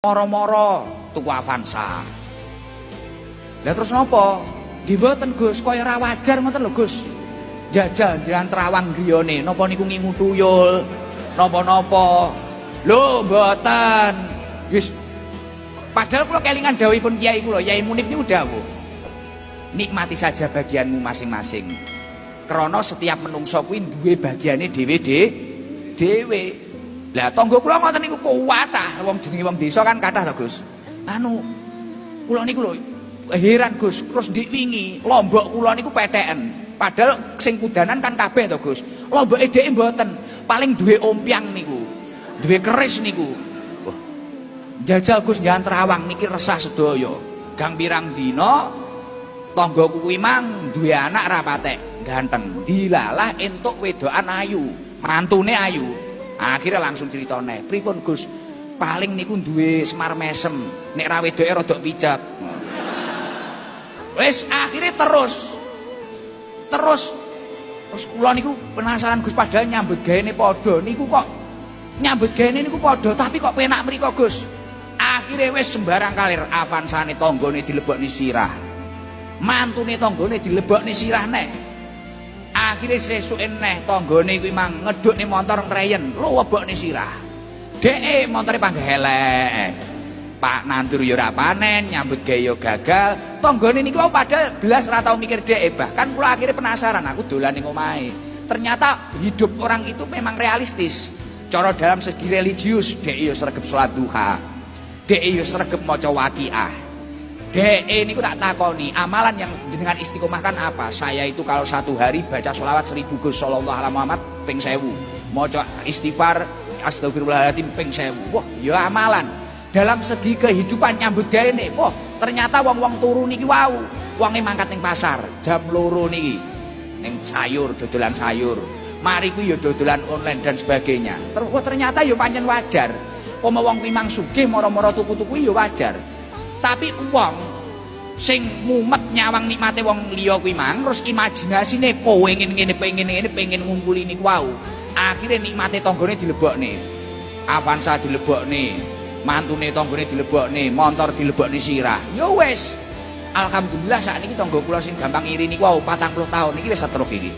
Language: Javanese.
moro-moro tuku Avanza. Lah terus napa? Nggih mboten Gus, kaya ora wajar ngoten lho Gus. Jajal jalan terawang griyane, napa niku ngingu tuyul, napa-napa. Lho mboten. Wis padahal kula kelingan dawuhipun Kyai kula, Kyai Munif niku dawuh. Nikmati saja bagianmu masing-masing. Krana setiap menungso kuwi duwe bagiane dhewe. Lah tangga kula ngoten niku kuwat ah, wong jenenge wong desa kan kathah to Gus. Kula niku lho heran Gus, terus ndik wingi lombok kula niku peteken. Padahal sing kudanan kan kabeh to Gus. Lomboke dhek mboten, paling duwe ompiang niku. Duwe keris niku. Wah. Jajal Gus njan terawang niki resah sedaya. Gang pirang dina tanggaku kuwi mang duwe anak ra patek ganteng. Dilalah entuk wedokan ayu, mantune ayu. Akhirnya langsung ceritane, pripun Gus? Paling niku duwe semar mesem, nek ra wedoke rada picet. Wis akhirnya terus kula niku penasaran Gus, padahal nyambut gaene padha niku kok nyambut gaene niku padha tapi kok penak mriko Gus. Akhirnya wis sembarang kalir Avansane tanggane dilebokne sirah. Mantune tanggane dilebokne sirah neh. Akhirnya sesuke neh tanggane kuwi mang ngedukne motor ngreyen, lho webokne sirah. Deke montore panggah elek. Pak nandur ya ora panen, nyambut gawe ya gagal. Tanggane niku padahal belas ora tau mikir dhek, bahkan kula akhirnya penasaran, aku dolan ning omahe. Ternyata hidup orang itu memang realistis. Cara dalam segi religius, dhek ya sregep salat duha. Dhek ya sregep maca waqiah. Dhek niku tak takoni, amalan yang jenengan istiqomahkan apa? Saya itu kalau satu hari baca sholawat 1000 Gus sallallahu alaihi Muhammad ping 1000. Maca istighfar astagfirullahaladzim ping 1000. Wah, ya amalan. Dalam segi kehidupan nyambut gawe nih, wah ternyata wong-wong turu niki wau, wonge mangkat ning pasar jam 2 niki ning sayur, dodolan sayur. Mari kuwi ya dodolan online dan sebagainya. Ternyata ya pancen wajar. Poma wong kuwi mang sugih mara-mara tuku-tuku ya wajar. Tapi wong sing mumet nyawang nikmate wong liya kuwi mang terus imajinasine pengen ngene pengen ngumpuli niku wau. Akhire nikmate tanggane dilebokne. Avanza dilebokne. Mantune tanggane dilebokne, motor dilebokne sirah. Ya wis. Alhamdulillah sakniki tangga kula sing gampang iri niku 40 tahun niki wis setruk iki.